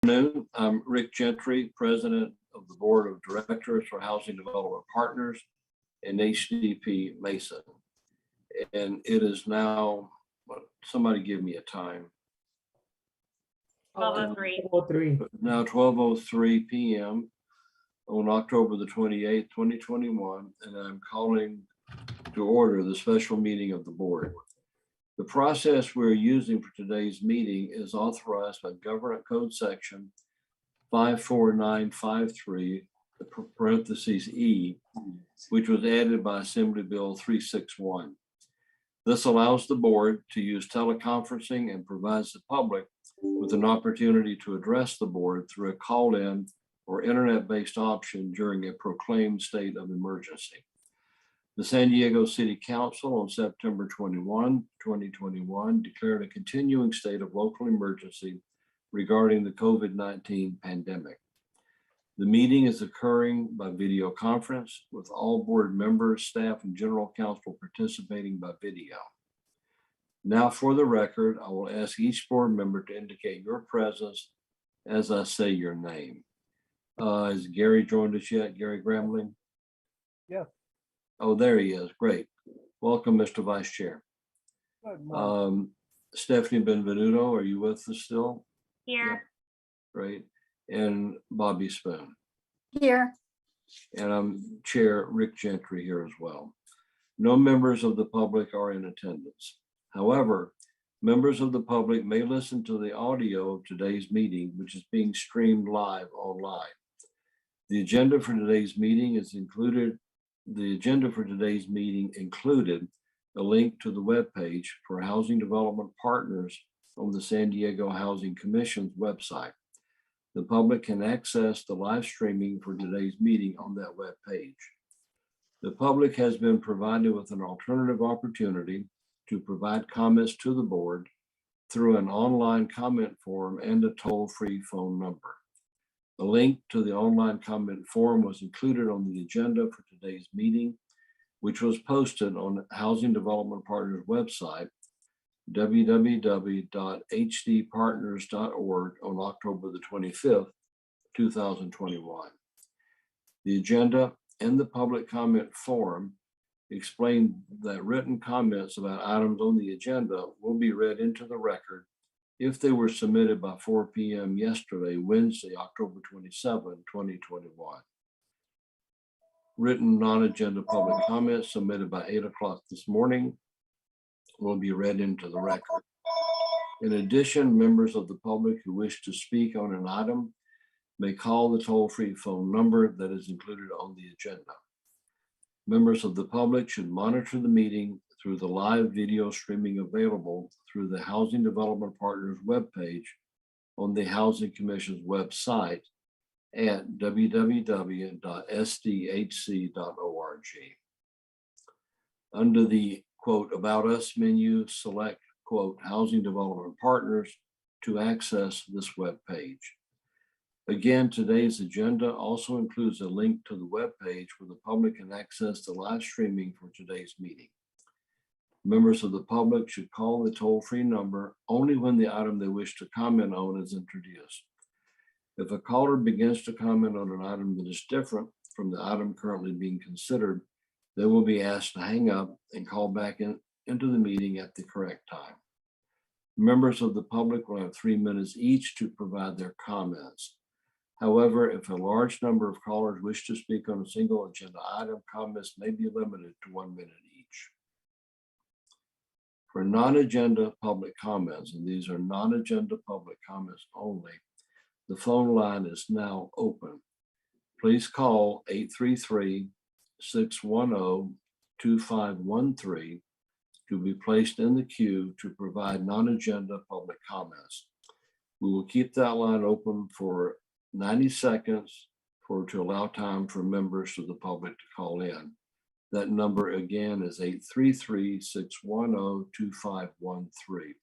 afternoon. I'm Rick Gentry, President of the Board of Directors for Housing Development Partners and HDP Mason. And it is now, somebody give me a time. 12:03. Now 12:03 p.m. on October the 28th, 2021, and I'm calling to order the special meeting of the board. The process we're using for today's meeting is authorized by Government Code Section 54953, parentheses E, which was added by Assembly Bill 361. This allows the board to use teleconferencing and provides the public with an opportunity to address the board through a call-in or internet-based option during a proclaimed state of emergency. The San Diego City Council on September 21, 2021 declared a continuing state of local emergency regarding the COVID-19 pandemic. The meeting is occurring by video conference with all board members, staff, and general counsel participating by video. Now for the record, I will ask each board member to indicate your presence as I say your name. Has Gary joined us yet, Gary Grambling? Yeah. Oh, there he is. Great. Welcome, Mr. Vice Chair. Stephanie Benvenuto, are you with us still? Here. Yeah. Great. And Bobby Spoon. Here. And I'm Chair Rick Gentry here as well. No members of the public are in attendance. However, members of the public may listen to the audio of today's meeting, which is being streamed live online. The agenda for today's meeting included a link to the webpage for Housing Development Partners on the San Diego Housing Commission's website. The public can access the live streaming for today's meeting on that webpage. The public has been provided with an alternative opportunity to provide comments to the board through an online comment form and a toll-free phone number. A link to the online comment form was included on the agenda for today's meeting, which was posted on Housing Development Partners website, www.hdpartners.org on October the 25th, 2021. The agenda and the public comment form explain that written comments about items on the agenda will be read into the record if they were submitted by 4 p.m. yesterday, Wednesday, October 27, 2021. Written non-agenda public comments submitted by 8 o'clock this morning will be read into the record. In addition, members of the public who wish to speak on an item may call the toll-free phone number that is included on the agenda. Members of the public should monitor the meeting through the live video streaming available through the Housing Development Partners webpage on the Housing Commission's website at www.sdhc.org. Under the quote About Us menu, select quote Housing Development Partners to access this webpage. Again, today's agenda also includes a link to the webpage where the public can access the live streaming for today's meeting. Members of the public should call the toll-free number only when the item they wish to comment on is introduced. If a caller begins to comment on an item that is different from the item currently being considered, they will be asked to hang up and call back into the meeting at the correct time. Members of the public will have 3 minutes each to provide their comments. However, if a large number of callers wish to speak on a single agenda item, comments may be limited to 1 minute each. For non-agenda public comments, and these are non-agenda public comments only, the phone line is now open. Please call 833-610-2513 to be placed in the queue to provide non-agenda public comments. We will keep that line open for 90 seconds to allow time for members of the public to call in. That number again is 833-610-2513.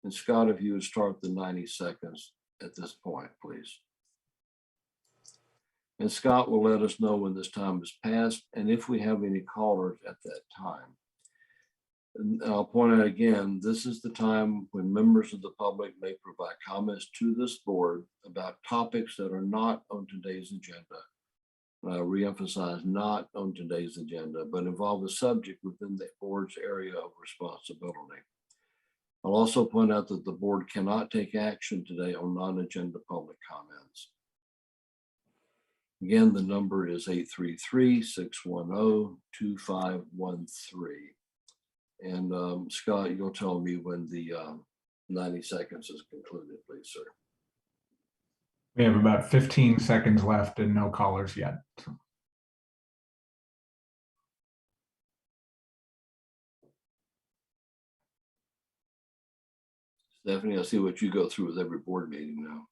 And Scott, if you would start the 90 seconds at this point, please. And Scott will let us know when this time has passed and if we have any callers at that time. And I'll point out again, this is the time when members of the public may provide comments to this board about topics that are not on today's agenda. And I reemphasize, not on today's agenda, but involve a subject within the board's area of responsibility. I'll also point out that the board cannot take action today on non-agenda public comments. Again, the number is 833-610-2513. And Scott, you'll tell me when the 90 seconds is concluded, please, sir. We have about 15 seconds left and no callers yet. Stephanie, I see what you go through with every board meeting now.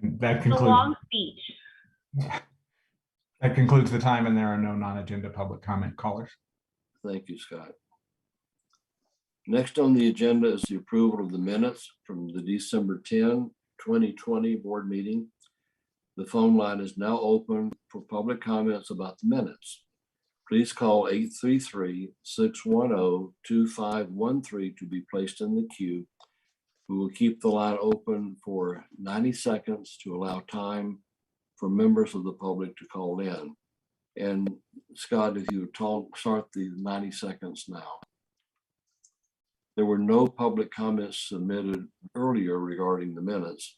That A concludes, long speech. that concludes the time, and there are no non-agenda public comment callers. Thank you, Scott. Next on the agenda is the approval of the minutes from the December 10, 2020 board meeting. The phone line is now open for public comments about the minutes. Please call 833-610-2513 to be placed in the queue. We will keep the line open for 90 seconds to allow time for members of the public to call in. And Scott, if you would start the 90 seconds now. There were no public comments submitted earlier regarding the minutes.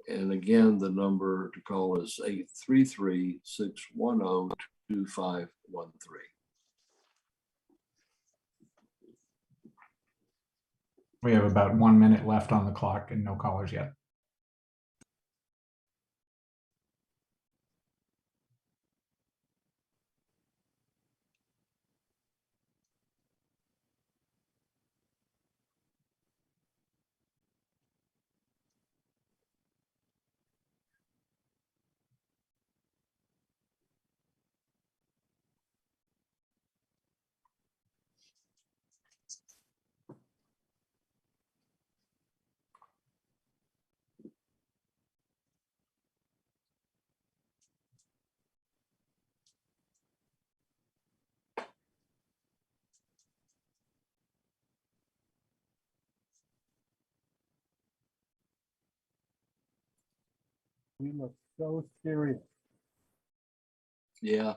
And again, the number to call is 833-610-2513. We have about 1 minute left on the clock and no callers yet. We look so serious. Yeah,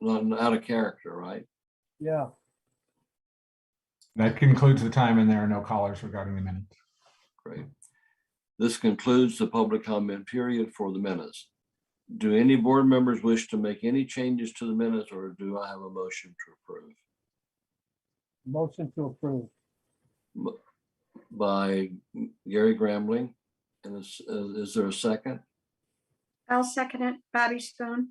not out of character, right? Yeah. That concludes the time, and there are no callers regarding the minutes. Great. This concludes the public comment period for the minutes. Do any board members wish to make any changes to the minutes, or do I have a motion to approve? Motion to approve. By Gary Grambling. And is there a second? I'll second it. Bobby Spoon.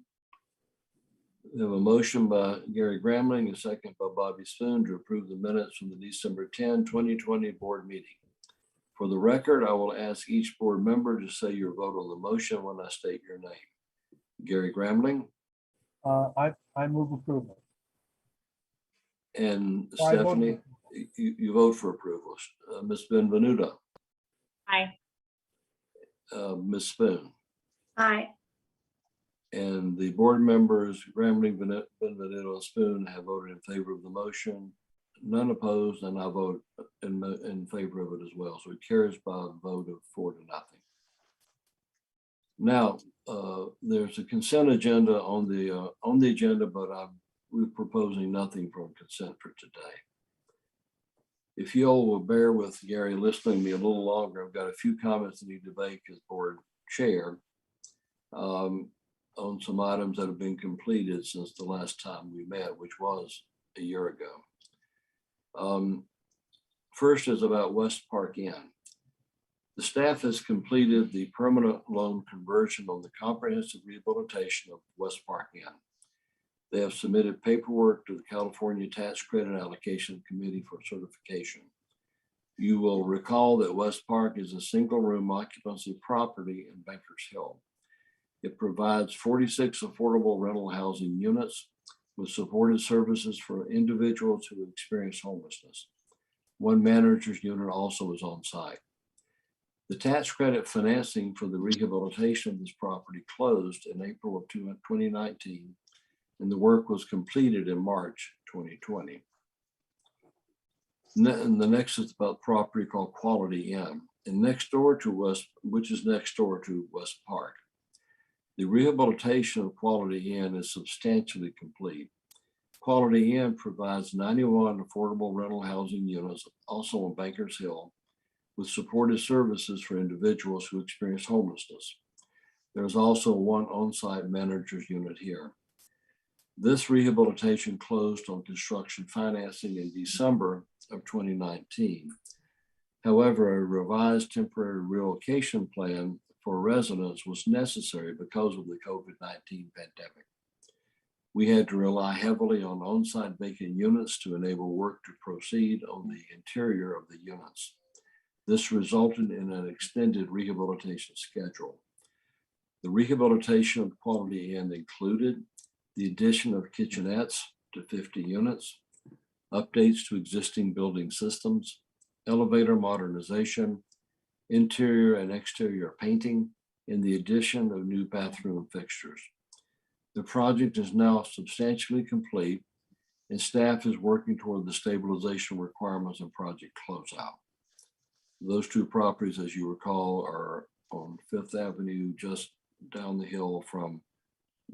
We have a motion by Gary Grambling, a second by Bobby Spoon to approve the minutes from the December 10, 2020 board meeting. For the record, I will ask each board member to say your vote on the motion when I state your name. Gary Grambling. I move approval. And I vote Stephanie, you vote for approval. Ms. Benvenuto. Aye. Ms. Spoon. Aye. And the board members, Grambling, Benvenuto, and Spoon, have voted in favor of the motion. None opposed, and I vote in favor of it as well. So it carries by a vote of 4-0. Now, there's a consent agenda on the agenda, but we're proposing nothing from consent for today. If you all will bear with Gary listening to me a little longer, I've got a few comments that need to make as board chair on some items that have been completed since the last time we met, which was a year ago. First is about West Park Inn. The staff has completed the permanent loan conversion on the comprehensive rehabilitation of West Park Inn. They have submitted paperwork to the California Tax Credit Allocation Committee for certification. You will recall that West Park is a single room occupancy property in Bankers Hill. It provides 46 affordable rental housing units with supported services for individuals who experience homelessness. One manager's unit also is on site. The tax credit financing for the rehabilitation of this property closed in April of 2019, and the work was completed in March 2020. And the next is about property called Quality Inn, and next door to us, which is next door to West Park. The rehabilitation of Quality Inn is substantially complete. Quality Inn provides 91 affordable rental housing units, also on Bankers Hill, with supportive services for individuals who experience homelessness. There's also one on-site manager's unit here. This rehabilitation closed on construction financing in December of 2019. However, a revised temporary relocation plan for residents was necessary because of the COVID-19 pandemic. We had to rely heavily on on-site vacant units to enable work to proceed on the interior of the units. This resulted in an extended rehabilitation schedule. The rehabilitation of Quality Inn included the addition of kitchenettes to 50 units, updates to existing building systems, elevator modernization, interior and exterior painting, and the addition of new bathroom fixtures. The project is now substantially complete, and staff is working toward the stabilization requirements and project closeout. Those two properties, as you recall, are on Fifth Avenue, just down the hill from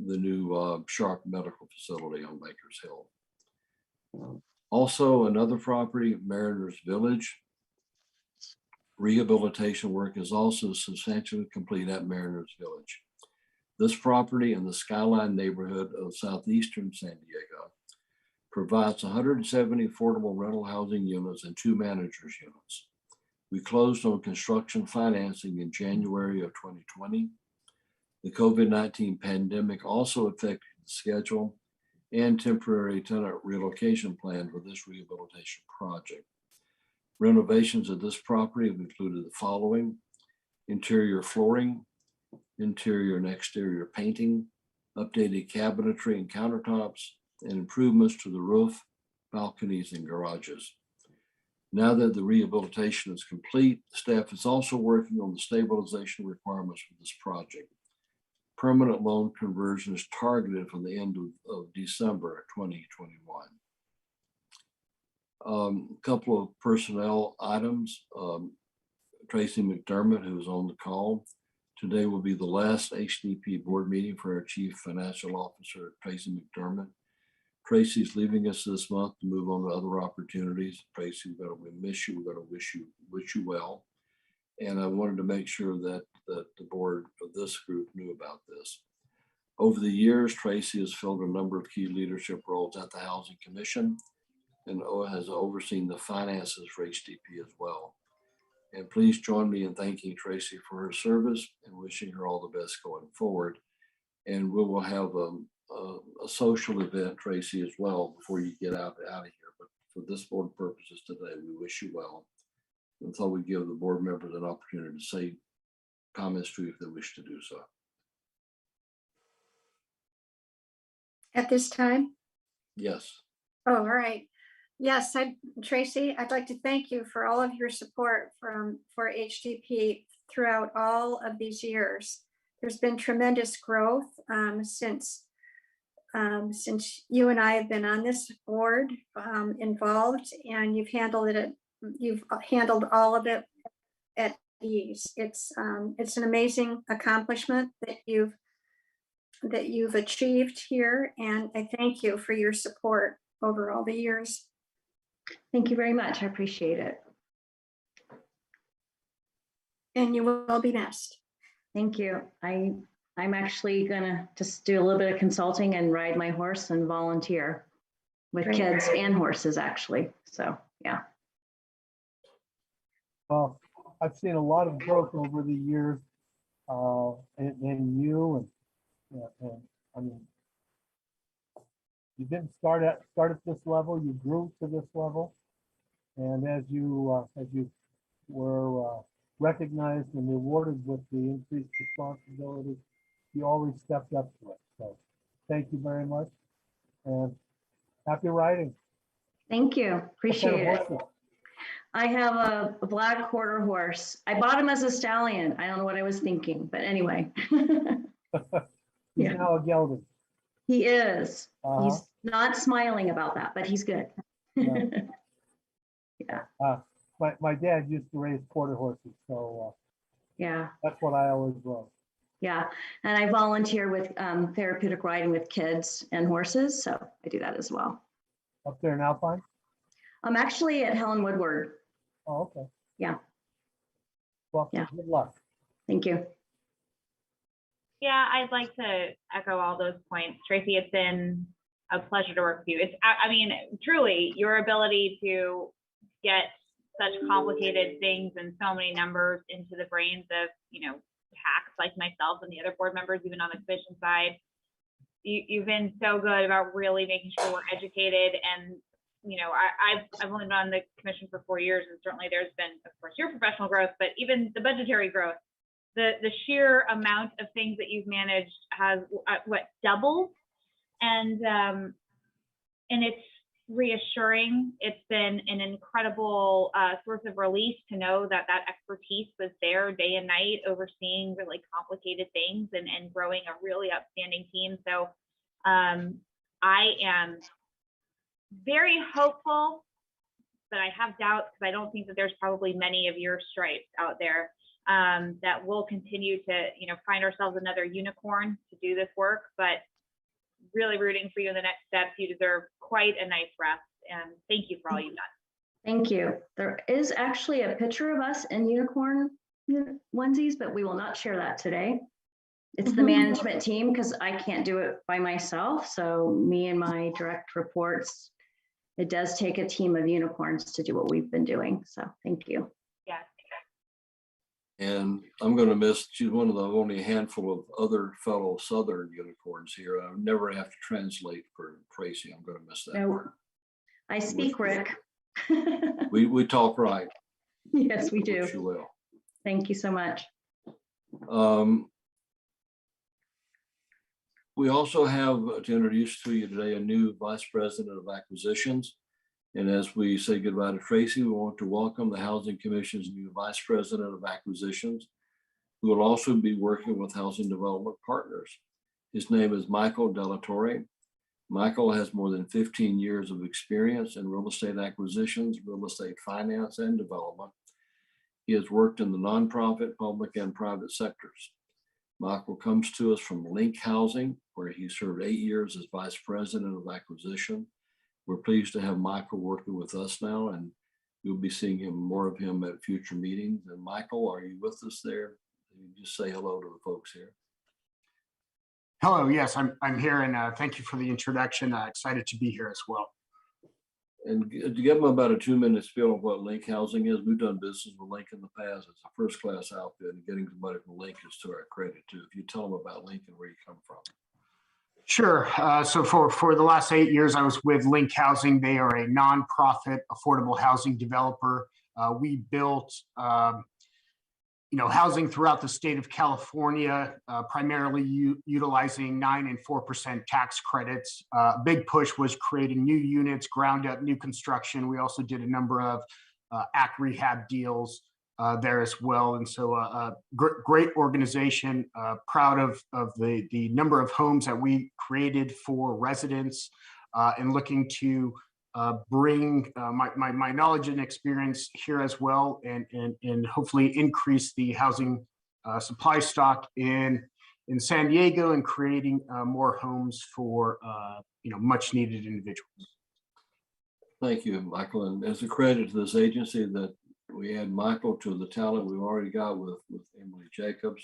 the new Sharp Medical Facility on Bankers Hill. Also, another property, Mariners Village. Rehabilitation work is also substantially complete at Mariners Village. This property in the Skyline neighborhood of southeastern San Diego provides 170 affordable rental housing units and 2 managers units. We closed on construction financing in January of 2020. The COVID-19 pandemic also affected the schedule and temporary tenant relocation plan for this rehabilitation project. Renovations of this property have included the following: interior flooring, interior and exterior painting, updated cabinetry and countertops, and improvements to the roof, balconies, and garages. Now that the rehabilitation is complete, staff is also working on the stabilization requirements for this project. Permanent loan conversion is targeted for the end of December 2021. A couple of personnel items. Tracy McDermott, who is on the call. Today will be the last HDP board meeting for our Chief Financial Officer, Tracy McDermott. Tracy's leaving us this month to move on to other opportunities. Tracy, we miss you. We're going to wish you well. And I wanted to make sure that the board of this group knew about this. Over the years, Tracy has filled a number of key leadership roles at the Housing Commission and has overseen the finances for HDP as well. And please join me in thanking Tracy for her service and wishing her all the best going forward. And we will have a social event, Tracy, as well before you get out of here. But for this board purposes today, we wish you well. And thought we'd give the board members an opportunity to say comments to you if they wish to do so. At this time? Yes. Oh, all right. Yes, Tracy, I'd like to thank you for all of your support for HDP throughout all of these years. There's been tremendous growth since you and I have been on this board involved, and you've handled all of it at ease. It's an amazing accomplishment that you've achieved here, and I thank you for your support over all the years. Thank you very much. I appreciate it. And you will be missed. Thank you. I'm actually gonna just do a little bit of consulting and ride my horse and volunteer with Great. kids and horses, actually. So yeah. Well, I've seen a lot of growth over the years in you and I mean, you didn't start at this level, you grew to this level. And as you were recognized and rewarded with the increased responsibility, you always stepped up to it. So thank you very much and happy riding. Thank you. Appreciate What kind of it. horse? I have a black quarter horse. I bought him as a stallion. I don't know what I was thinking, but anyway. He's Yeah. now a gelding. He is. Uh-huh. Not smiling about that, but he's good. Yeah. My dad used to raise quarter horses, so Yeah, that's what I always love. yeah. And I volunteer with therapeutic riding with kids and horses, so I do that as well. Up there in Alpine? I'm actually at Helen Woodward. Oh, okay. Yeah. Well, Yeah. good luck. Thank you. Yeah, I'd like to echo all those points. Tracy, it's been a pleasure to work with you. I mean, truly, your ability to get such complicated things and so many numbers into the brains of, hacks like myself and the other board members, even on the commission side. You've been so good about really making sure we're educated. And, I've only been on the commission for 4 years, and certainly there's been, of course, your professional growth, but even the budgetary growth. The sheer amount of things that you've managed has doubled, and it's reassuring. It's been an incredible source of relief to know that expertise was there day and night, overseeing really complicated things and growing a really outstanding team. So I am very hopeful, but I have doubts because I don't think that there's probably many of your stripes out there. That we'll continue to, find ourselves another unicorn to do this work, but really rooting for you in the next steps. You deserve quite a nice rest, and thank you for all you've done. Thank you. There is actually a picture of us in unicorn onesies, but we will not share that today. It's the management team because I can't do it by myself. So me and my direct reports, it does take a team of unicorns to do what we've been doing. So thank you. Yeah. And I'm going to miss, she's one of the only handful of other fellow Southern unicorns here. I never have to translate for Tracy. I'm going to miss that No, part. I speak Rick. We talk right. Yes, we I do. wish you will. Thank you so much. We also have to introduce to you today a new Vice President of Acquisitions. And as we say goodbye to Tracy, we want to welcome the Housing Commission's new Vice President of Acquisitions, who will also be working with Housing Development Partners. His name is Michael Delatorre. Michael has more than 15 years of experience in real estate acquisitions, real estate finance, and development. He has worked in the nonprofit, public, and private sectors. Michael comes to us from Link Housing, where he served 8 years as Vice President of Acquisition. We're pleased to have Michael working with us now, and you'll be seeing more of him at future meetings. And Michael, are you with us there? You just say hello to the folks here. Hello, yes, I'm here, and thank you for the introduction. Excited to be here as well. And to give them about a 2-minute spiel of what Link Housing is, we've done business with Link in the past. It's a first-class outfit, and getting somebody from Link is to our credit too. If you tell them about Link and where you come from. Sure. So for the last 8 years, I was with Link Housing. They are a nonprofit affordable housing developer. We built housing throughout the state of California, primarily utilizing 9% and 4% tax credits. Big push was creating new units, ground up, new construction. We also did a number of ACT rehab deals there as well. And so great organization, proud of the number of homes that we created for residents, and looking to bring my knowledge and experience here as well, and hopefully increase the housing supply stock in San Diego and creating more homes for much needed individuals. Thank you, Michael. And as a credit to this agency, that we add Michael to the talent we've already got with Emily Jacobs,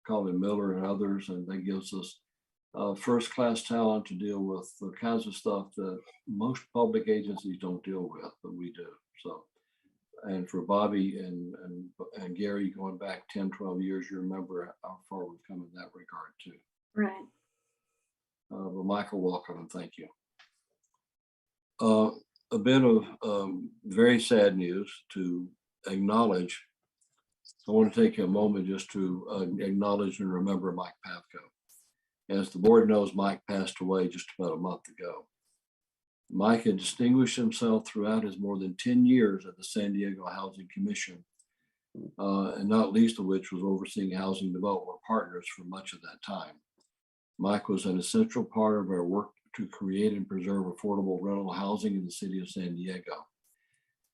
Colin Miller, and others, and that gives us first-class talent to deal with the kinds of stuff that most public agencies don't deal with, but we do. So, and for Bobby and Gary, going back 10, 12 years, you remember how far we've come in that regard too. Right. But Michael, welcome and thank you. A bit of very sad news to acknowledge. I want to take a moment just to acknowledge and remember Mike Pavko. As the board knows, Mike passed away just about a month ago. Mike had distinguished himself throughout his more than 10 years at the San Diego Housing Commission, and not least of which was overseeing Housing Development Partners for much of that time. Mike was an essential part of our work to create and preserve affordable rental housing in the city of San Diego.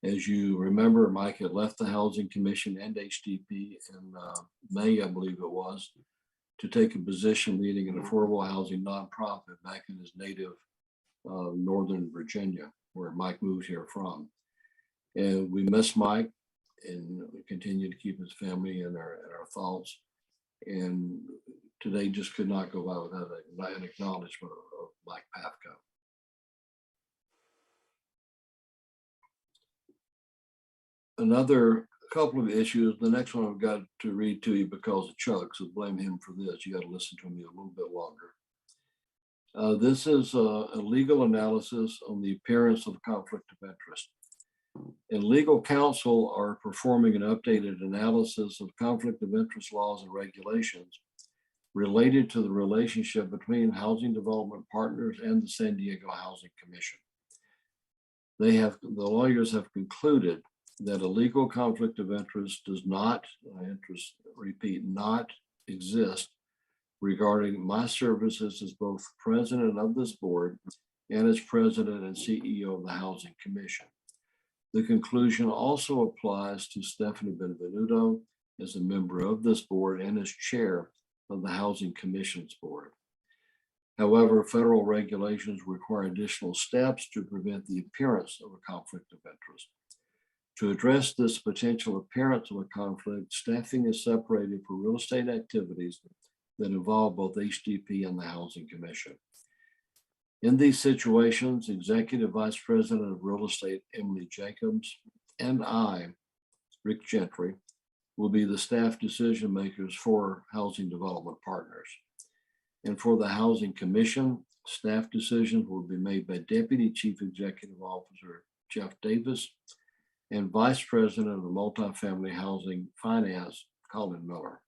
As you remember, Mike had left the Housing Commission and HDP in May, I believe it was, to take a position leading an affordable housing nonprofit back in his native Northern Virginia, where Mike moved here from. And we miss Mike, and we continue to keep his family in our thoughts. And today just could not go by without an acknowledgement of Mike Pafko. Another couple of issues. The next one I've got to read to you because of Chuck, so blame him for this. You got to listen to me a little bit longer. This is a legal analysis on the appearance of conflict of interest. And legal counsel are performing an updated analysis of conflict of interest laws and regulations related to the relationship between housing development partners and the San Diego Housing Commission. The lawyers have concluded that a legal conflict of interest does not, not exist regarding my services as both president of this board and as president and CEO of the Housing Commission. The conclusion also applies to Stephanie Benvenuto as a member of this board and as chair of the Housing Commission's board. However, federal regulations require additional steps to prevent the appearance of a conflict of interest. To address this potential appearance of a conflict, staffing is separated for real estate activities that involve both HDP and the Housing Commission. In these situations, Executive Vice President of Real Estate, Emily Jacobs, and I, Rick Gentry, will be the staff decision makers for housing development partners. And for the Housing Commission, staff decisions will be made by Deputy Chief Executive Officer Jeff Davis and Vice President of the Multifamily Housing Finance, Colin Miller.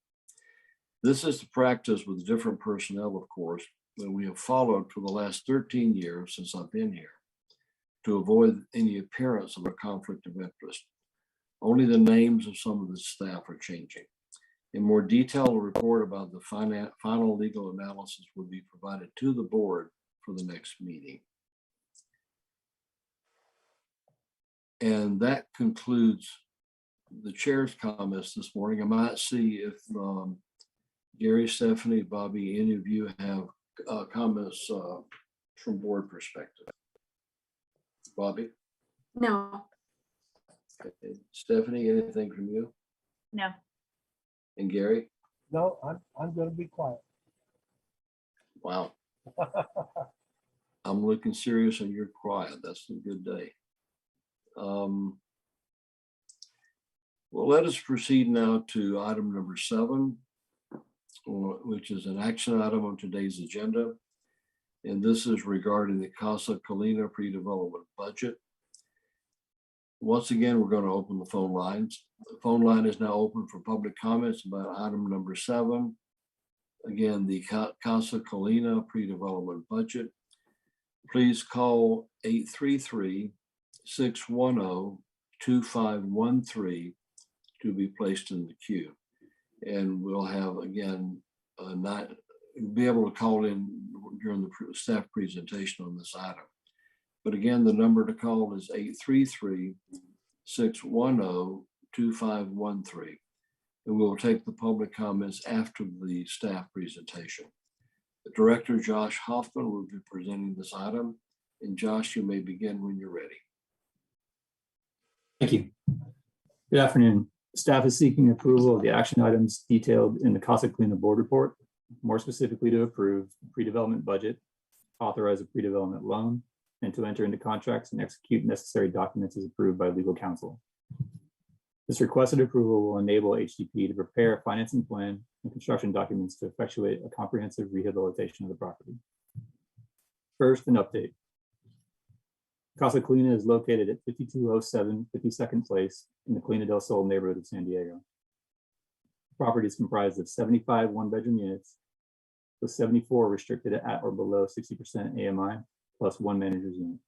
This is the practice with different personnel, of course, that we have followed for the last 13 years since I've been here to avoid any appearance of a conflict of interest. Only the names of some of the staff are changing. A more detailed report about the final legal analysis will be provided to the board for the next meeting. And that concludes the chair's comments this morning. I might see if Gary, Stephanie, Bobby, any of you have comments from board perspective. Bobby? No. Okay. Stephanie, anything from you? No. And Gary? No, I'm gonna be quiet. Wow. I'm looking serious and you're quiet. That's a good day. Well, let us proceed now to item number 7, which is an action item on today's agenda. And this is regarding the Casa Colina pre-development budget. Once again, we're going to open the phone lines. The phone line is now open for public comments about item number 7. Again, the Casa Colina pre-development budget. Please call 833-610-2513 to be placed in the queue. And we'll have, again, be able to call in during the staff presentation on this item. But again, the number to call is 833-610-2513. And we'll take the public comments after the staff presentation. The Director, Josh Hoffman, will be presenting this item. And Josh, you may begin when you're ready. Thank you. Good afternoon. Staff is seeking approval of the action items detailed in the Casa Colina board report, more specifically to approve the pre-development budget, authorize a pre-development loan, and to enter into contracts and execute necessary documents as approved by legal counsel. This requested approval will enable HDP to prepare a financing plan and construction documents to effectuate a comprehensive rehabilitation of the property. First, an update. Casa Colina is located at 5207 52nd Place in the Colina del Sol neighborhood of San Diego. The property is comprised of 75 one-bedroom units, with 74 restricted at or below 60% AMI, plus 1 manager's unit.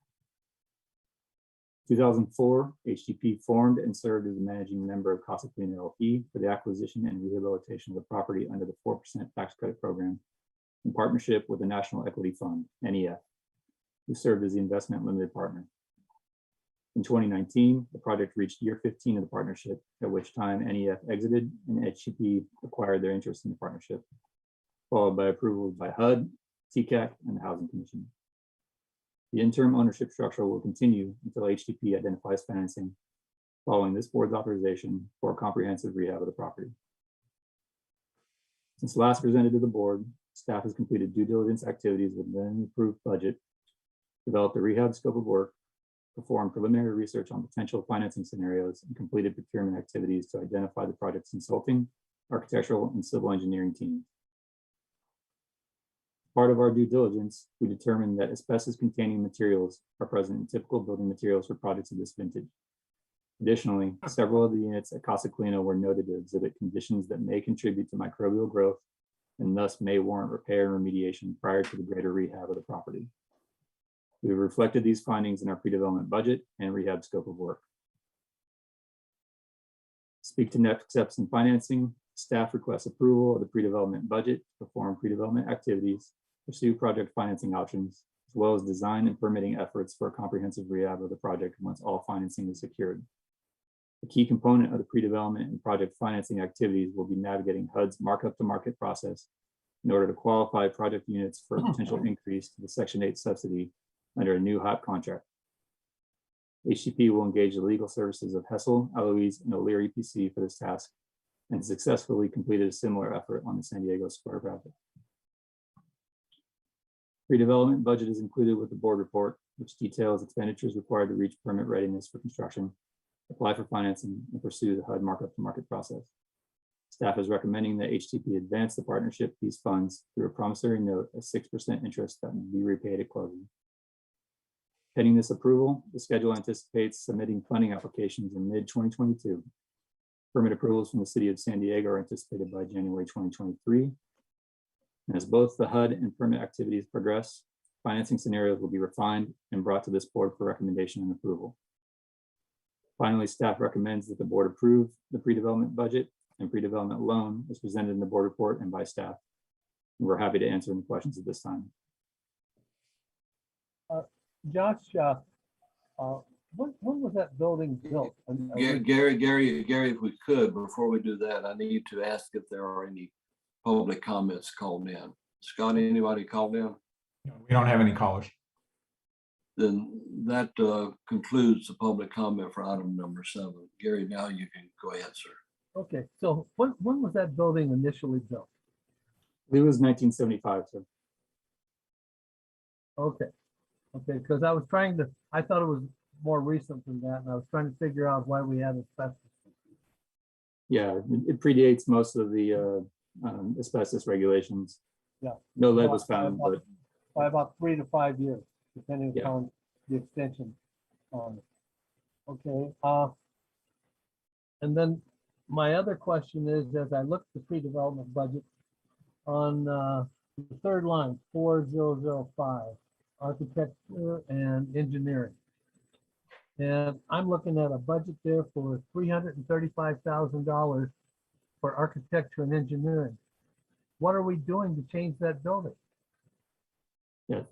2004, HDP formed and served as a managing member of Casa Colina LP for the acquisition and rehabilitation of the property under the 4% tax credit program in partnership with the National Equity Fund, NEF, who served as the investment limited partner. In 2019, the project reached year 15 of the partnership, at which time NEF exited and HDP acquired their interest in the partnership, followed by approval by HUD, TCAC, and the Housing Commission. The interim ownership structure will continue until HDP identifies financing, following this board's authorization for a comprehensive rehab of the property. Since last presented to the board, staff has completed due diligence activities within the approved budget, developed a rehab scope of work, performed preliminary research on potential financing scenarios, and completed procurement activities to identify the project's consulting, architectural, and civil engineering teams. Part of our due diligence, we determined that asbestos-containing materials are present in typical building materials for projects of this vintage. Additionally, several of the units at Casa Colina were noted to exhibit conditions that may contribute to microbial growth and thus may warrant repair and remediation prior to the greater rehab of the property. We reflected these findings in our pre-development budget and rehab scope of work. Speak to next steps in financing. Staff requests approval of the pre-development budget to perform pre-development activities, pursue project financing options, as well as design and permitting efforts for a comprehensive rehab of the project once all financing is secured. A key component of the pre-development and project financing activities will be navigating HUD's markup to market process in order to qualify project units for a potential increase to the Section 8 subsidy under a new HOP contract. HDP will engage the legal services of Hessel, Eloise, and O'Leary PC for this task and successfully completed a similar effort on the San Diego Square project. Pre-development budget is included with the board report, which details expenditures required to reach permit readiness for construction, apply for financing, and pursue the HUD markup to market process. Staff is recommending that HDP advance the partnership these funds through a promissory note at 6% interest that will be repaid at closing. Pending this approval, the schedule anticipates submitting funding applications in mid-2022. Permit approvals from the city of San Diego are anticipated by January 2023. And as both the HUD and permit activities progress, financing scenarios will be refined and brought to this board for recommendation and approval. Finally, staff recommends that the board approve the pre-development budget and pre-development loan as presented in the board report and by staff. And we're happy to answer any questions at this time. Josh, when was that building built? Gary, if we could, before we do that, I need to ask if there are any public comments called in. Scott, anybody called in? We don't have any callers. Then that concludes the public comment for item number 7. Gary, now you can go ahead, sir. Okay, so when was that building initially built? It was 1975, so. Okay, because I was I thought it was more recent than that, and I was trying to figure out why we had asbestos. Yeah, it predates most of the asbestos regulations. Yeah. No lead was found, but By about 3 to 5 years, depending Yeah. upon the extension on it. Okay, and then my other question is, as I look at the pre-development budget on the third line, 4005, architecture and engineering. And I'm looking at a budget there for $335,000 for architecture and engineering. What are we doing to change that building? yeah.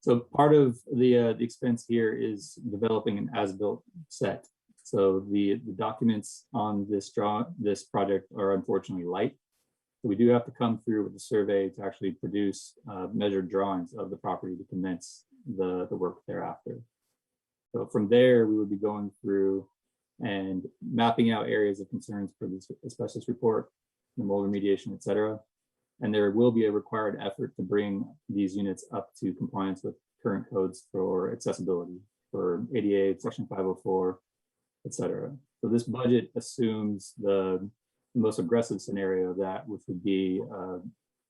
So part of the expense here is developing an as-built set. So the documents on this project are unfortunately light. So we do have to come through with the survey to actually produce measured drawings of the property to commence the work thereafter. So from there, we would be going through and mapping out areas of concerns for this asbestos report, the mold remediation, et cetera. And there will be a required effort to bring these units up to compliance with current codes for accessibility, for ADA, Section 504, et cetera. So this budget assumes the most aggressive scenario of that, which would be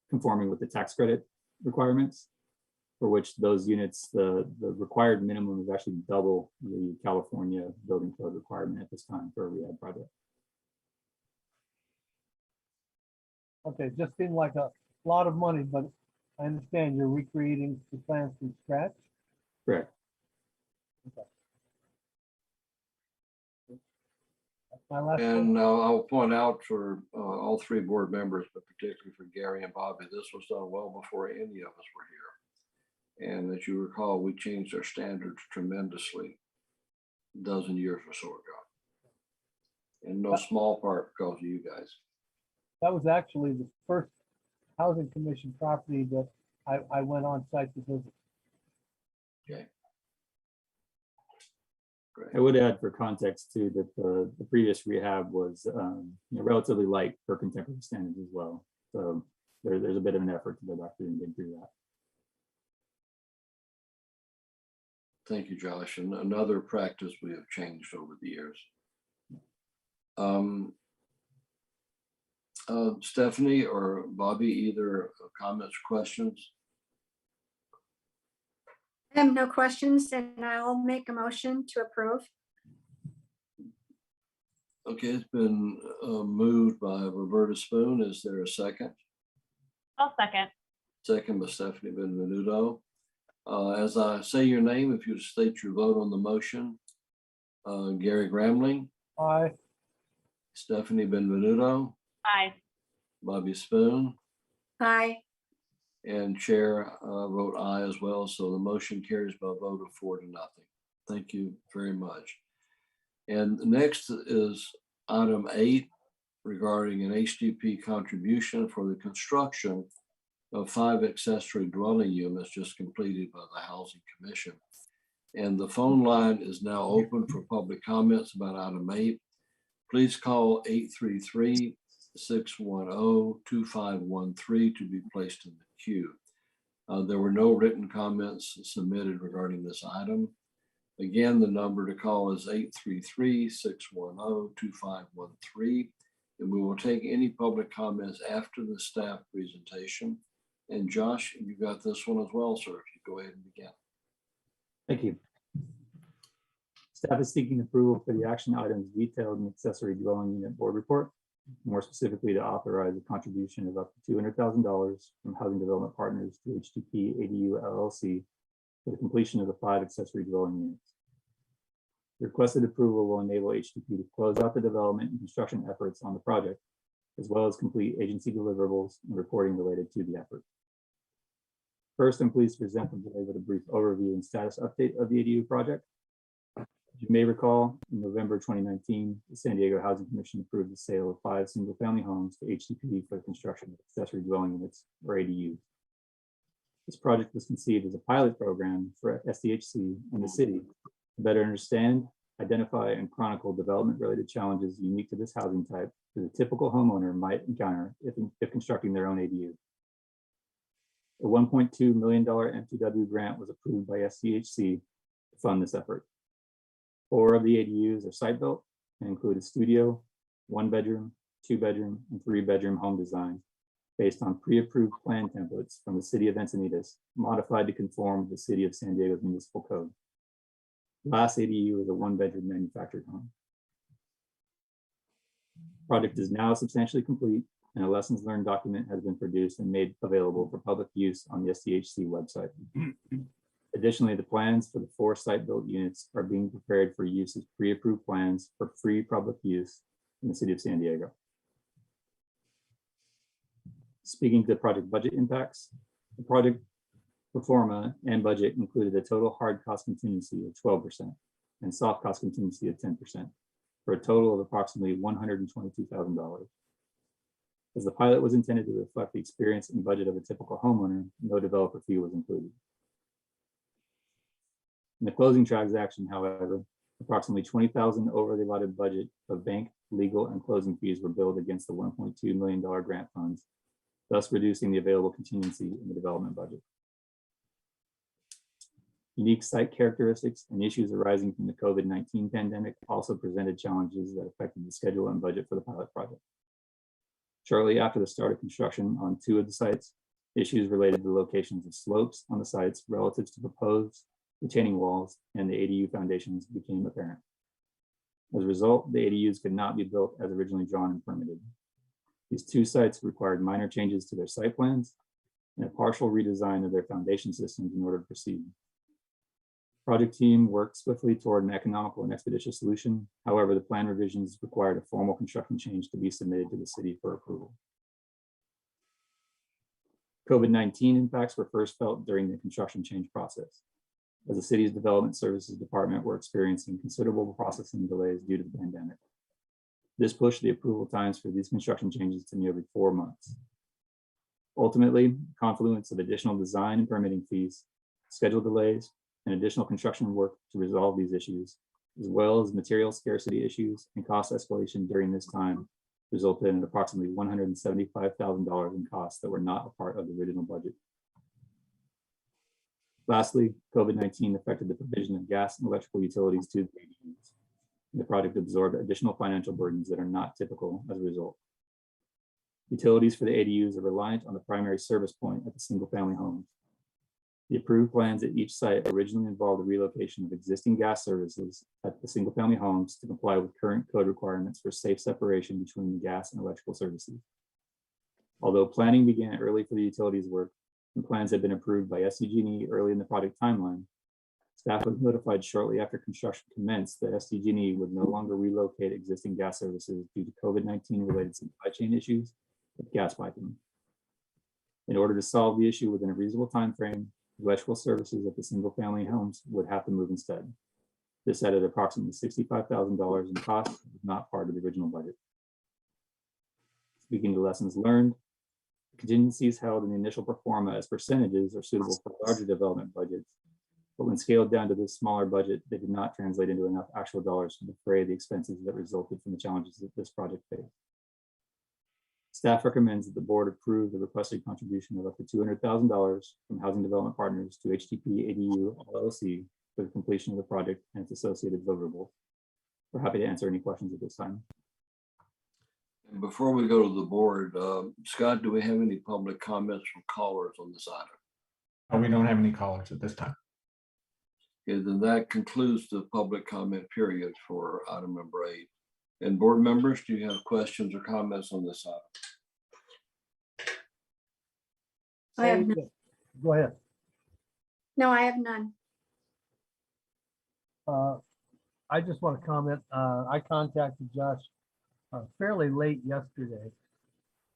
conforming with the tax credit requirements, for which those units, the required minimum is actually double the California building code requirement at this time for a rehab project. Okay, just seemed like a lot of money, but I understand you're recreating the plans from scratch. Correct. That's my last one. And I'll point out for all 3 board members, but particularly for Gary and Bobby, this was done well before any of us were here. And as you recall, we changed our standards tremendously a dozen years or so ago. In no small part because of you guys. That was actually the first housing commission property that I went on site to visit. Okay. Great. I would add for context too, that the previous rehab was relatively light for contemporary standards as well. So there's a bit of an effort to go back through and dig through that. Thank you, Josh. And another practice we have changed over the years. Stephanie or Bobby, either comments, questions? I have no questions, and I'll make a motion to approve. Okay, it's been moved by Roberta Spoon. Is there a second? I'll second. Second by Stephanie Benvenuto. As I say your name, if you state your vote on the motion. Gary Gramling, Aye. Stephanie Benvenuto, Aye. Bobby Spoon, Aye. and Chair vote aye as well. So the motion carries by a vote of 4-0. Thank you very much. And next is item 8 regarding an HDP contribution for the construction of 5 accessory dwelling units just completed by the Housing Commission. And the phone line is now open for public comments about item 8. Please call 833-610-2513 to be placed in the queue. There were no written comments submitted regarding this item. Again, the number to call is 833-610-2513. And we will take any public comments after the staff presentation. And Josh, you got this one as well, sir. If you go ahead and begin. Thank you. Staff is seeking approval for the action items detailed in the accessory dwelling unit board report, more specifically to authorize a contribution of up to $200,000 from Housing Development Partners to HDP ADU LLC for the completion of the 5 accessory dwelling units. The requested approval will enable HDP to close out the development and construction efforts on the project, as well as complete agency deliverables and reporting related to the effort. First, I'm pleased to present the board with a brief overview and status update of the ADU project. As you may recall, in November 2019, the San Diego Housing Commission approved the sale of 5 single-family homes to HDP for the construction of accessory dwelling units, or ADUs. This project was conceived as a pilot program for SDHC and the city to better understand, identify, and chronicle development-related challenges unique to this housing type that a typical homeowner might encounter if constructing their own ADU. A $1.2 million MTW grant was approved by SDHC to fund this effort. 4 of the ADUs are site-built and include a studio, 1-bedroom, 2-bedroom, and 3-bedroom home designs based on pre-approved plan templates from the city of Encinitas, modified to conform to the city of San Diego's municipal code. The last ADU is a 1-bedroom manufactured home. Project is now substantially complete, and a lessons learned document has been produced and made available for public use on the SDHC website. Additionally, the plans for the 4 site-built units are being prepared for use as pre-approved plans for free public use in the city of San Diego. Speaking to the project budget impacts, the project pro forma and budget included a total hard cost contingency of 12% and soft cost contingency of 10%, for a total of approximately $122,000. As the pilot was intended to reflect the experience and budget of a typical homeowner, no developer fee was included. In the closing transaction, however, approximately $20,000 over the allotted budget of bank, legal, and closing fees were billed against the $1.2 million grant funds, thus reducing the available contingency in the development budget. Unique site characteristics and issues arising from the COVID-19 pandemic also presented challenges that affected the schedule and budget for the pilot project. Shortly after the start of construction on 2 of the sites, issues related to the locations of slopes on the sites relative to proposed retaining walls and the ADU foundations became apparent. As a result, the ADUs could not be built as originally drawn and permitted. These 2 sites required minor changes to their site plans and a partial redesign of their foundation systems in order to proceed. Project team worked swiftly toward an economical and expeditious solution. However, the plan revisions required a formal construction change to be submitted to the city for approval. COVID-19 impacts were first felt during the construction change process. As the city's development services department were experiencing considerable processing delays due to the pandemic. This pushed the approval times for these construction changes to nearly 4 months. Ultimately, confluence of additional design and permitting fees, schedule delays, and additional construction work to resolve these issues, as well as material scarcity issues and cost escalation during this time, resulted in approximately $175,000 in costs that were not a part of the original budget. Lastly, COVID-19 affected the provision of gas and electrical utilities to the ADUs. The project absorbed additional financial burdens that are not typical as a result. Utilities for the ADUs are reliant on the primary service point at the single-family homes. The approved plans at each site originally involved the relocation of existing gas services at the single-family homes to comply with current code requirements for safe separation between the gas and electrical services. Although planning began early for the utilities work, and plans had been approved by SDG&E early in the project timeline, staff was notified shortly after construction commenced that SDG&E would no longer relocate existing gas services due to COVID-19 related supply chain issues with gas piping. In order to solve the issue within a reasonable time frame, electrical services at the single-family homes would have to move instead. This added approximately $65,000 in costs, not part of the original budget. Speaking to lessons learned, contingencies held in the initial pro forma as percentages are suitable for larger development budgets, but when scaled down to this smaller budget, they did not translate into enough actual dollars to defray the expenses that resulted from the challenges that this project faced. Staff recommends that the board approve the requested contribution of up to $200,000 from Housing Development Partners to HDP ADU LLC for the completion of the project and its associated deliverables. We're happy to answer any questions at this time. And before we go to the board, Scott, do we have any public comments from callers on this item? We don't have any callers at this time. Okay, then that concludes the public comment period for item number 8. And board members, do you have questions or comments on this item? I have none. Go ahead. No, I have none. I just want to comment. I contacted Josh fairly late yesterday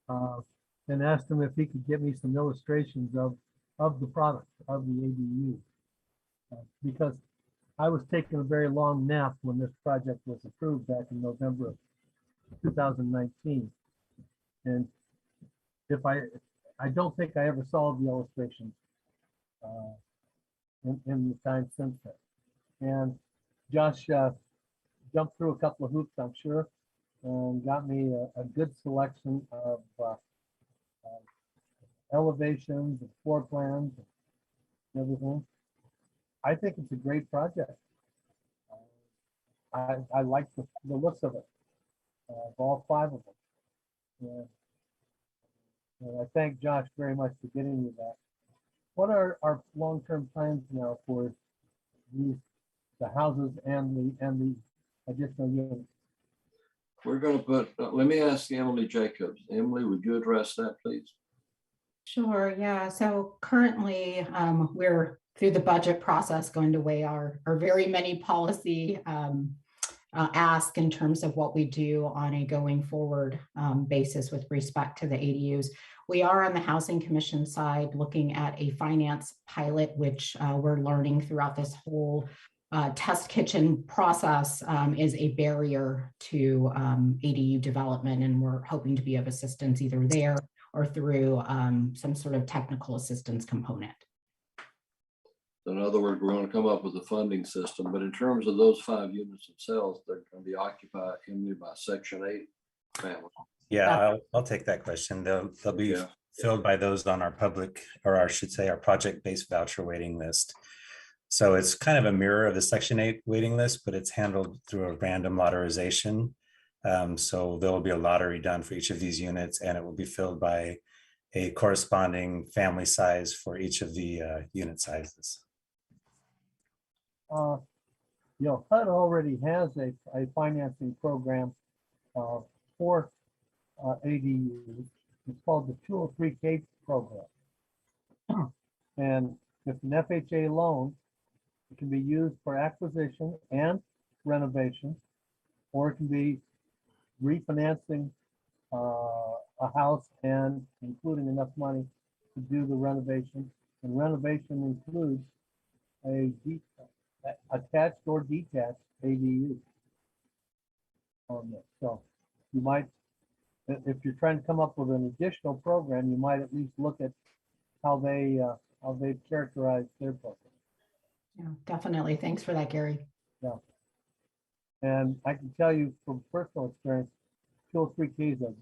and asked him if he could get me some illustrations of the product of the ADU because I was taking a very long nap when this project was approved back in November of 2019, and if I don't think I ever saw the illustrations in the time since then. And Josh jumped through a couple of hoops, I'm sure, and got me a good selection of elevations and floor plans and everything. I think it's a great project. I like the looks of it, of all 5 of them. And I thank Josh very much for getting me that. What are our long-term plans now for the houses and the additional units? We're going to put, let me ask Emily Jacobs. Emily, would you address that, please? Sure, yeah. So currently, we're through the budget process going to weigh our very many policy ask in terms of what we do on a going forward basis with respect to the ADUs. We are on the Housing Commission side looking at a finance pilot, which we're learning throughout this whole test kitchen process is a barrier to ADU development. And we're hoping to be of assistance either there or through some sort of technical assistance component. In other words, we're going to come up with a funding system, but in terms of those 5 units themselves, they're going to be occupied only by Section 8 families. Yeah, I'll take that question. They'll be filled by those on our public, or I should say our project-based voucher waiting list. So it's kind of a mirror of the Section 8 waiting list, but it's handled through a random lotterization. So there will be a lottery done for each of these units, and it will be filled by a corresponding family size for each of the unit sizes. HUD already has a financing program for ADUs. It's called the 203K program. And it's an FHA loan. It can be used for acquisition and renovation, or it can be refinancing a house and including enough money to do the renovation, and renovation includes a attached or detached ADU on this. So you might, if you're trying to come up with an additional program, you might at least look at how they characterize their program. Yeah, definitely. Thanks for that, Gary. Yeah. And I can tell you from personal experience, 203Ks is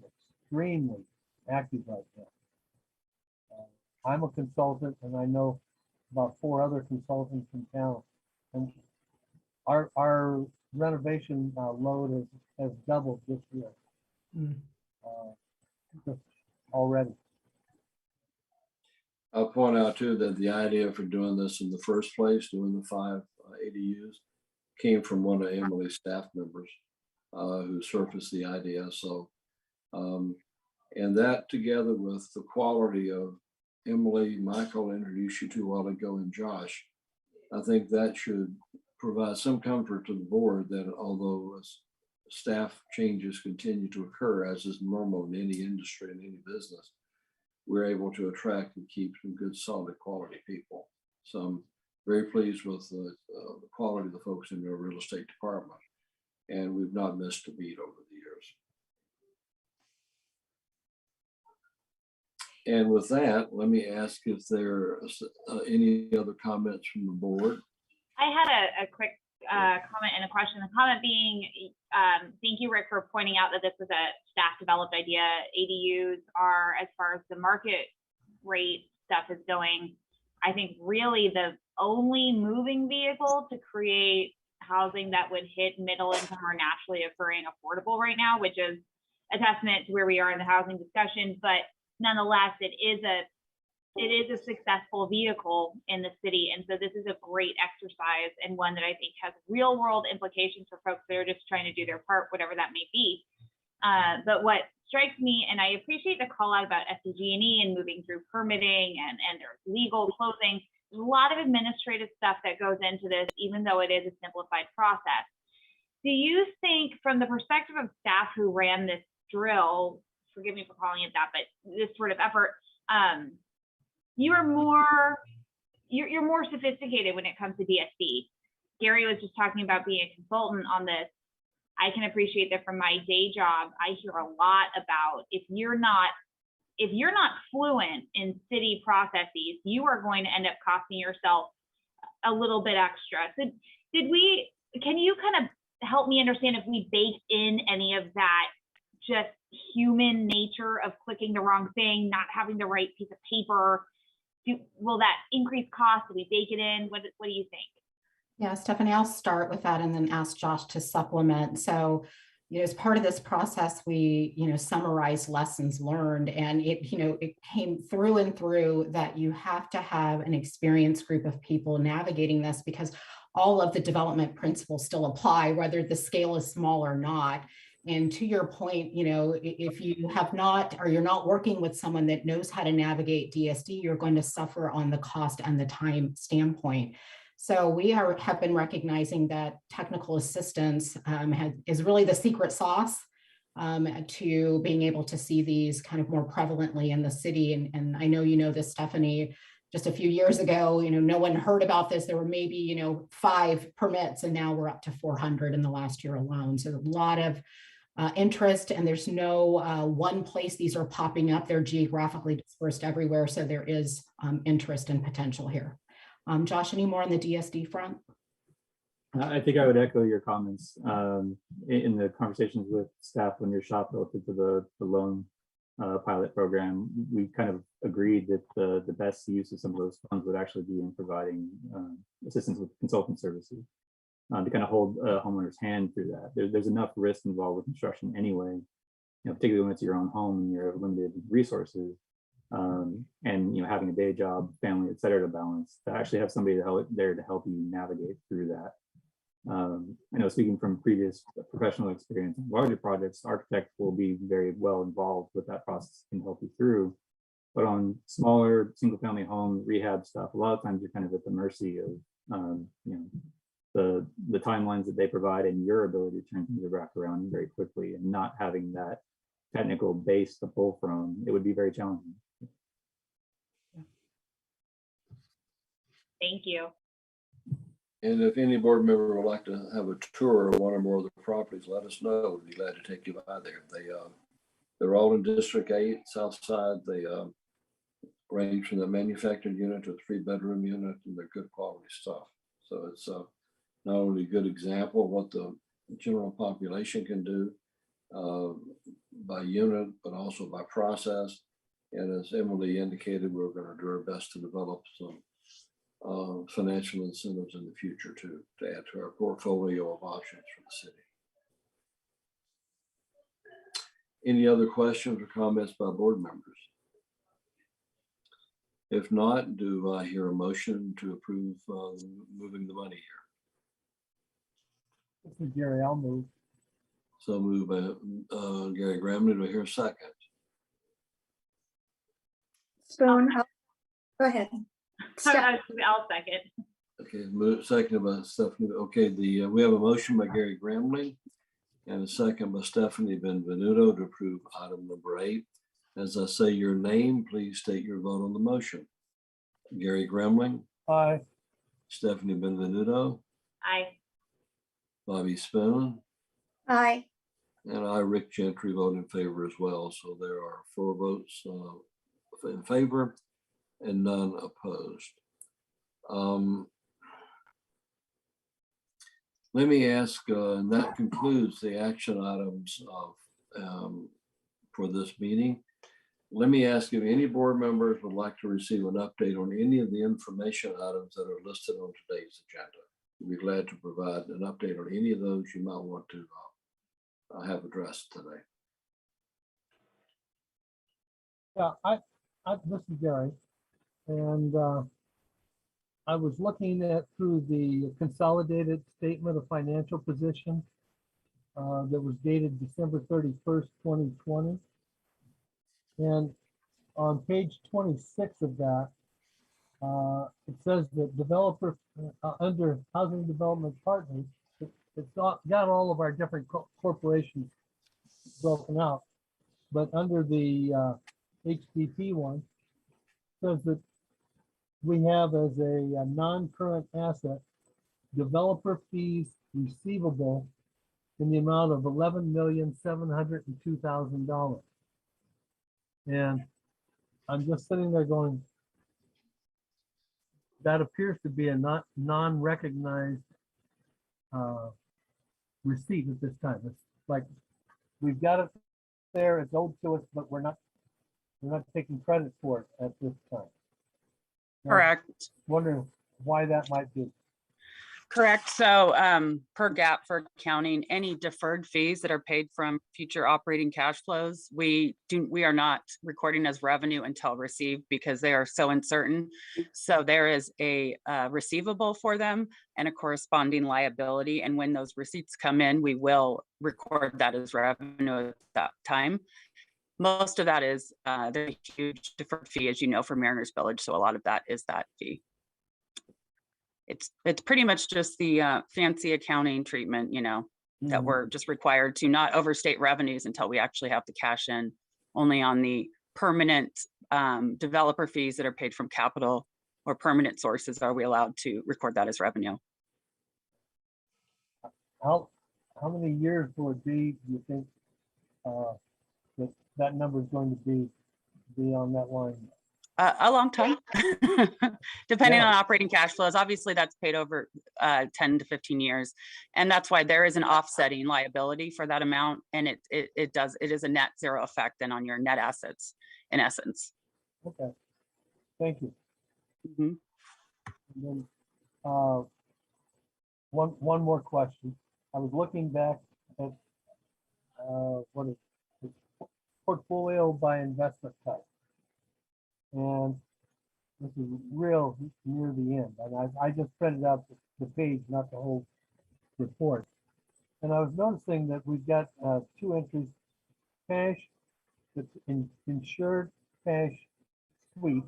extremely active right now. I'm a consultant and I know about 4 other consultants in town. And our renovation load has doubled this year. Mm. Just already. I'll point out too that the idea for doing this in the first place, doing the 5 ADUs, came from one of Emily's staff members who surfaced the idea. So, and that together with the quality of Emily, Michael introduced you to a while ago, and Josh, I think that should provide some comfort to the board that although staff changes continue to occur, as is normal in any industry and any business, we're able to attract and keep some good, solid, quality people. So I'm very pleased with the quality of the folks in their real estate department, and we've not missed a beat over the years. And with that, let me ask if there are any other comments from the board. I had a quick comment and a question. The comment being, thank you, Rick, for pointing out that this was a staff developed idea. ADUs are, as far as the market rate stuff is going, I think really the only moving vehicle to create housing that would hit middle income or naturally occurring affordable right now, which is a testament to where we are in the housing discussion. But nonetheless, it is a successful vehicle in the city. And so this is a great exercise and one that I think has real world implications for folks that are just trying to do their part, whatever that may be. But what strikes me, and I appreciate the call out about SDG&E and moving through permitting and there's legal closing. There's a lot of administrative stuff that goes into this, even though it is a simplified process. Do you think, from the perspective of staff who ran this drill, forgive me for calling it that, but this sort of effort, you're more sophisticated when it comes to DSD. Gary was just talking about being a consultant on this. I can appreciate that from my day job. I hear a lot about if you're not fluent in city processes, you are going to end up costing yourself a little bit extra. So can you kind of help me understand if we baked in any of that just human nature of clicking the wrong thing, not having the right piece of paper? Will that increase cost? Do we bake it in? What do you think? Yeah, Stephanie, I'll start with that and then ask Josh to supplement. So, as part of this process, we, summarize lessons learned, and it came through and through that you have to have an experienced group of people navigating this, because all of the development principles still apply, whether the scale is small or not. And to your point, if you have not, or you're not working with someone that knows how to navigate DSD, you're going to suffer on the cost and the time standpoint. So we have been recognizing that technical assistance is really the secret sauce to being able to see these kind of more prevalently in the city. And I know this, Stephanie. Just a few years ago, no one heard about this. There were maybe 5 permits, and now we're up to 400 in the last year alone. So a lot of interest, and there's no one place these are popping up. They're geographically dispersed everywhere. So there is interest and potential here. Josh, any more on the DSD front? I think I would echo your comments in the conversations with staff when your shop relative to the loan pilot program. We kind of agreed that the best use of some of those funds would actually be in providing assistance with consultant services to kind of hold a homeowner's hand through that. There's enough risk involved with construction anyway, particularly when it's your own home and you're limited resources, and having a day job, family, et cetera, to balance, to actually have somebody there to help you navigate through that. I know, speaking from previous professional experience on larger projects, architects will be very well involved with that process and help you through. But on smaller single family home rehab stuff, a lot of times you're kind of at the mercy of the timelines that they provide and your ability to turn things back around very quickly, and not having that technical base to pull from, it would be very challenging. Thank you. And if any board member would like to have a tour of one or more of the properties, let us know. We'd be glad to take you by there. They're all in District 8, South Side. They range from the manufactured unit to a 3-bedroom unit, and they're good quality stuff. So it's not only a good example of what the general population can do by unit, but also by process. And as Emily indicated, we're going to do our best to develop some financial incentives in the future to add to our portfolio of options for the city. Any other questions or comments by board members? If not, do I hear a motion to approve moving the money here? This is Gary, I'll move. So move by Gary Gramley. Do I hear a second? Spoon, go ahead. I'll second. Okay, second by Stephanie. Okay, we have a motion by Gary Gramley and a second by Stephanie Benvenuto to approve item number 8. As I say your name, please state your vote on the motion. Gary Gramling, Aye. Stephanie Benvenuto, Aye. Bobby Spoon, Aye. and I, Rick Gentry, vote in favor as well. So there are 4 votes in favor and none opposed. Let me ask, and that concludes the action items of for this meeting. Let me ask if any board members would like to receive an update on any of the information items that are listed on today's agenda. We'd be glad to provide an update on any of those you might want to have addressed today. Yeah, this is Gary, and I was looking at through the consolidated statement of financial position that was dated December 31st, 2020. And on page 26 of that, it says that developer under housing development partners, it's got all of our different corporations broken out, but under the HDP one, says that we have as a non-current asset developer fees receivable in the amount of $11,702,000. And I'm just sitting there going, that appears to be a non-recognized receipt at this time. It's like we've got it there, it's owed to us, but we're not taking credit for it at this time. Now, Correct. wondering why that might be. Correct. So per GAAP for accounting, any deferred fees that are paid from future operating cash flows, we are not recording as revenue until received because they are so uncertain. So there is a receivable for them and a corresponding liability. And when those receipts come in, we will record that as revenue at that time. Most of that is the huge deferred fee, as you know, for Mariners Village. So a lot of that is that fee. It's pretty much just the fancy accounting treatment, that we're just required to not overstate revenues until we actually have the cash in. Only on the permanent developer fees that are paid from capital or permanent sources are we allowed to record that as revenue. How many years will it be, do you think, that number is going to be on that line? A long time, depending Yeah. on operating cash flows. Obviously, that's paid over 10 to 15 years. And that's why there is an offsetting liability for that amount. And it is a net zero effect then on your net assets, in essence. Okay, thank you. Mhm. And then, one more question. I was looking back at what is it? Portfolio by investment type. And this is real near the end. And I just printed out the page, not the whole report. And I was noticing that we've got 2 entries, cash, that's insured cash sweep,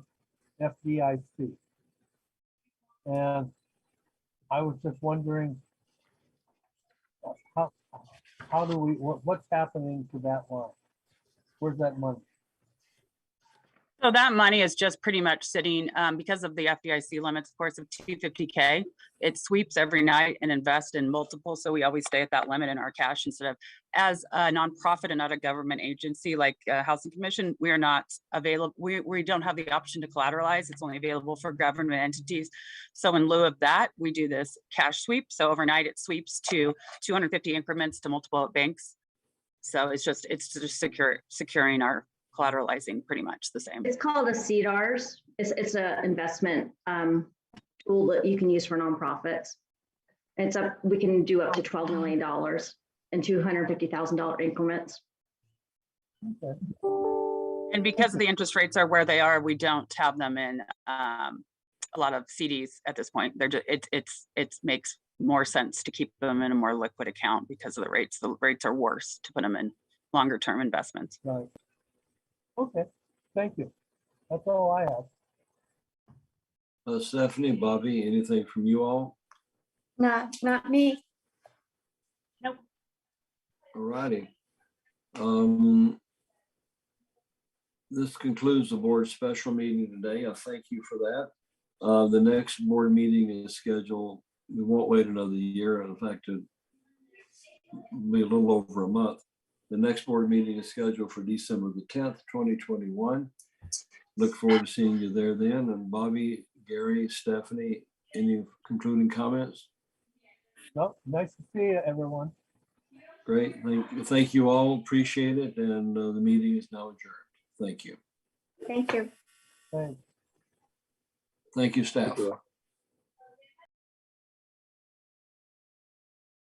FDIC. And I was just wondering, how do we, what's happening to that line? Where's that money? So that money is just pretty much sitting, because of the FDIC limits, of course, of 250K. It sweeps every night and invests in multiple. So we always stay at that limit in our cash instead of, as a nonprofit and not a government agency like Housing Commission, we are not available. We don't have the option to collateralize. It's only available for government entities. So in lieu of that, we do this cash sweep. So overnight it sweeps to 250 increments to multiple banks. So it's just securing our collateralizing pretty much the same. It's called a CDARS. It's a investment tool that you can use for nonprofits. We can do up to $12 million in $250,000 increments. Okay. And because the interest rates are where they are, we don't have them in a lot of CDs at this point. They're just, it makes more sense to keep them in a more liquid account because of the rates. The rates are worse to put them in longer term investments. Right. Okay, thank you. That's all I have. Stephanie, Bobby, anything from you all? Not me. Nope. All righty. This concludes the board special meeting today. I thank you for that. The next board meeting is scheduled. We won't wait another year. In fact, it'll be a little over a month. The next board meeting is scheduled for December the 10th, 2021. Look forward to seeing you there then. And Bobby, Gary, Stephanie, any concluding comments? No, nice to see you, everyone. Great. Thank you all. Appreciate it. And the meeting is now adjourned. Thank you. Thank you. Thanks. Thank you, staff. Thank you all.